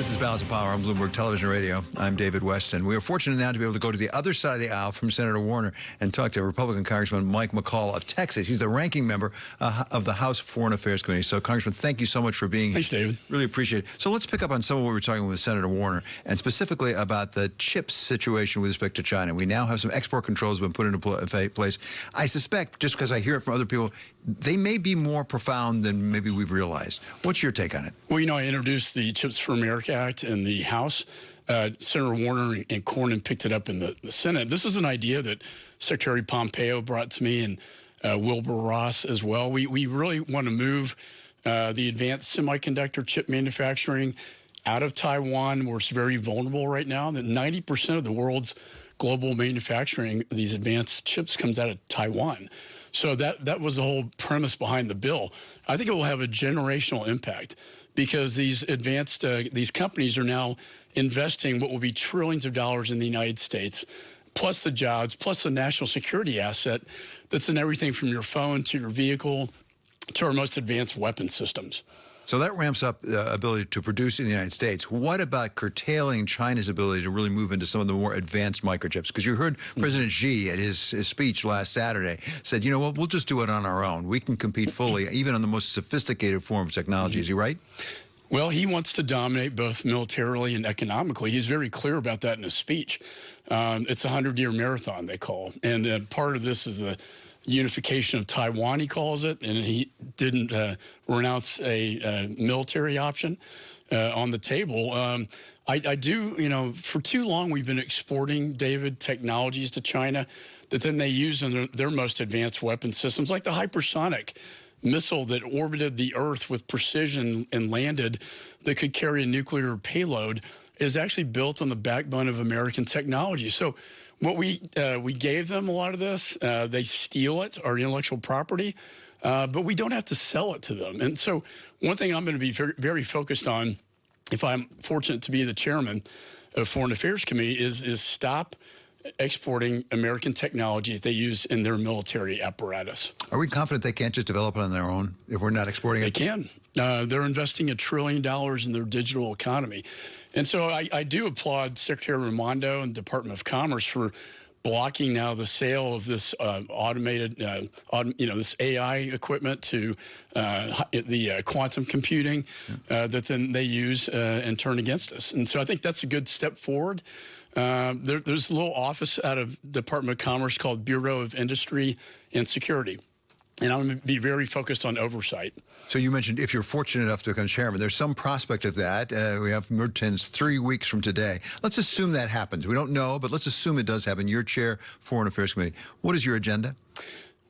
This is Balance of Power on Bloomberg Television and Radio. I'm David Westin. We are fortunate now to be able to go to the other side of the aisle from Senator Warner and talk to Republican Congressman Mike McCaul of Texas. He's the ranking member of the House Foreign Affairs Committee. So, Congressman, thank you so much for being here. Thanks, David. Really appreciate it. So let's pick up on some of what we were talking with Senator Warner, and specifically about the chips situation with respect to China. We now have some export controls have been put into place. I suspect, just because I hear it from other people, they may be more profound than maybe we've realized. What's your take on it? Well, you know, I introduced the Chips for America Act in the House. Senator Warner and Cornyn picked it up in the Senate. This was an idea that Secretary Pompeo brought to me, and Wilbur Ross as well. We really want to move the advanced semiconductor chip manufacturing out of Taiwan, where it's very vulnerable right now. That 90% of the world's global manufacturing, these advanced chips, comes out of Taiwan. So that was the whole premise behind the bill. I think it will have a generational impact, because these advanced these companies are now investing what will be trillions of dollars in the United States, plus the jobs, plus the national security asset that's in everything from your phone to your vehicle to our most advanced weapon systems. So that ramps up the ability to produce in the United States. What about curtailing China's ability to really move into some of the more advanced microchips? Because you heard President Xi at his speech last Saturday said, you know what, we'll just do it on our own. We can compete fully, even on the most sophisticated form of technology. Is he right? Well, he wants to dominate both militarily and economically. He's very clear about that in his speech. It's a 100-year marathon, they call. And part of this is the unification of Taiwan, he calls it, and he didn't renounce a military option on the table. I do, you know, for too long we've been exporting, David, technologies to China that then they use in their most advanced weapon systems, like the hypersonic missile that orbited the Earth with precision and landed that could carry a nuclear payload, is actually built on the backbone of American technology. So what we gave them a lot of this. They steal it, our intellectual property, but we don't have to sell it to them. And so one thing I'm going to be very, very focused on, if I'm fortunate to be the chairman of Foreign Affairs Committee, is stop exporting American technology that they use in their military apparatus. Are we confident they can't just develop it on their own if we're not exporting it? They can. They're investing $1 trillion in their digital economy. And so I do applaud Secretary Raimondo and Department of Commerce for blocking now the sale of this automated, this AI equipment to the quantum computing that then they use and turn against us. And so I think that's a good step forward. There's a little office out of Department of Commerce called Bureau of Industry and Security. And I'm going to be very focused on oversight. So you mentioned if you're fortunate enough to become chairman, there's some prospect of that. We have midterms 3 weeks from today. Let's assume that happens. We don't know, but let's assume it does happen. You're chair Foreign Affairs Committee. What is your agenda?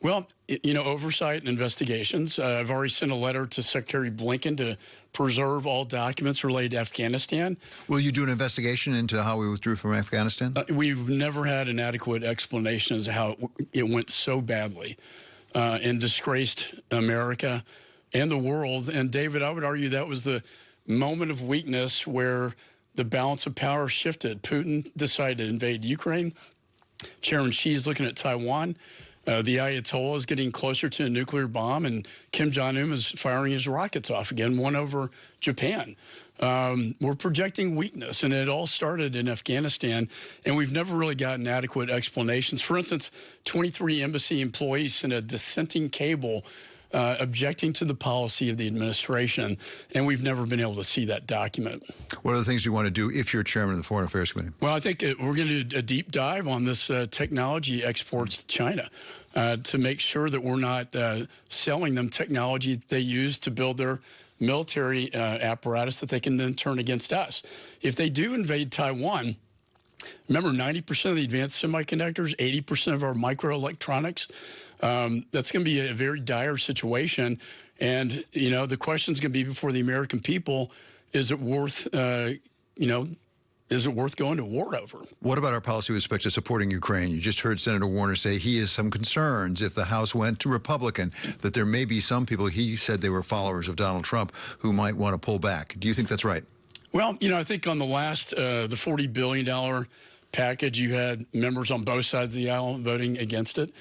Well, you know, oversight and investigations. I've already sent a letter to Secretary Blinken to preserve all documents related to Afghanistan. Will you do an investigation into how we withdrew from Afghanistan? We've never had an adequate explanation as to how it went so badly and disgraced America and the world. And, David, I would argue that was the moment of weakness where the balance of power shifted. Putin decided to invade Ukraine. Chairman Xi is looking at Taiwan. The Ayatollah is getting closer to a nuclear bomb, and Kim Jong-un is firing his rockets off again, one over Japan. We're projecting weakness, and it all started in Afghanistan, and we've never really gotten adequate explanations. For instance, 23 embassy employees sent a dissenting cable objecting to the policy of the administration, and we've never been able to see that document. What are the things you want to do if you're chairman of the Foreign Affairs Committee? Well, I think we're going to do a deep dive on this technology exports to China to make sure that we're not selling them technology they use to build their military apparatus that they can then turn against us. If they do invade Taiwan, remember, 90% of the advanced semiconductors, 80% of our microelectronics, that's going to be a very dire situation. And, you know, the question's going to be before the American people, is it worth, is it worth going to war over? What about our policy with respect to supporting Ukraine? You just heard Senator Warner say he has some concerns if the House went to Republican, that there may be some people, he said they were followers of Donald Trump, who might want to pull back. Do you think that's right? Well, you know, I think on the last, the $40 billion package, you had members on both sides of the aisle voting against it.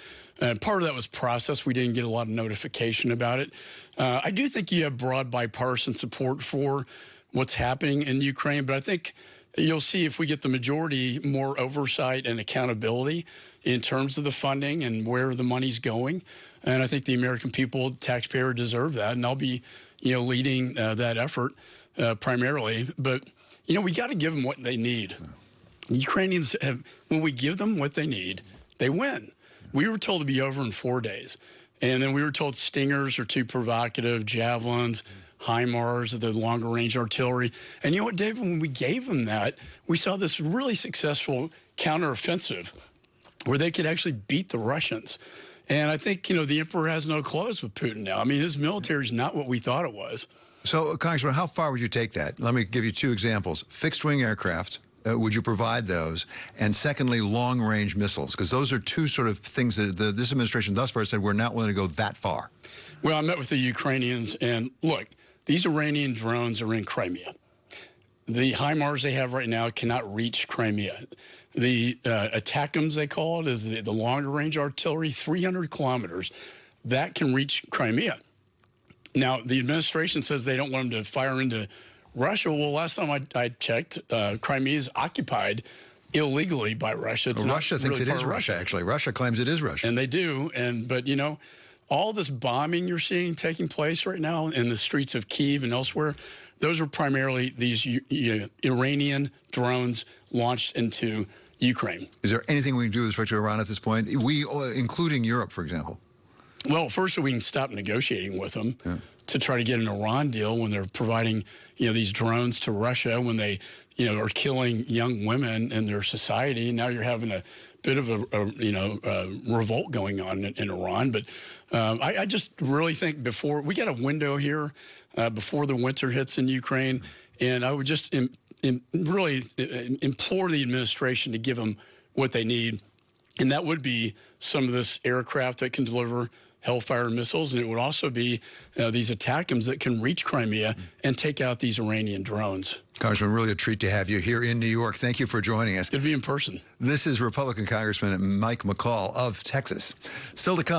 Part of that was process. We didn't get a lot of notification about it. I do think you have broad bipartisan support for what's happening in Ukraine. But I think you'll see, if we get the majority, more oversight and accountability in terms of the funding and where the money's going. And I think the American people, taxpayer, deserve that. And I'll be, leading that effort primarily. But, we got to give them what they need. The Ukrainians when we give them what they need, they win. We were told to be over in 4 days. And then we were told Stingers are too provocative, javelins, HIMARS, the longer range artillery. And you know what, David, when we gave them that, we saw this really successful counteroffensive where they could actually beat the Russians. And I think, the emperor has no clothes with Putin now. I mean, his military is not what we thought it was. So, Congressman, how far would you take that? Let me give you two examples. Fixed-wing aircraft. Would you provide those? And secondly, long-range missiles, because those are two sort of things that this administration thus far said we're not willing to go that far. Well, I met with the Ukrainians, and look, these Iranian drones are in Crimea. The HIMARS they have right now cannot reach Crimea. The ATACMS, they call it, is the longer-range artillery, 300 kilometers. That can reach Crimea. Now, the administration says they don't want them to fire into Russia. Well, last time I checked, Crimea is occupied illegally by Russia. Well, Russia thinks it is Russia, actually. Russia claims it is Russia. And they do. But, all this bombing you're seeing taking place right now in the streets of Kyiv and elsewhere, those are primarily these Iranian drones launched into Ukraine. Is there anything we can do with respect to Iran at this point? We, including Europe, for example. Well, first, we can stop negotiating with them to try to get an Iran deal when they're providing, these drones to Russia, when they, are killing young women in their society. Now you're having a bit of a revolt going on in Iran. But I just really think we got a window here before the winter hits in Ukraine. And I would just really implore the administration to give them what they need. And that would be some of this aircraft that can deliver Hellfire missiles, and it would also be these ATACMS that can reach Crimea and take out these Iranian drones. Congressman, really a treat to have you here in New York. Thank you for joining us. Good to be in person. This is Republican Congressman Mike McCaul of Texas. Still to come.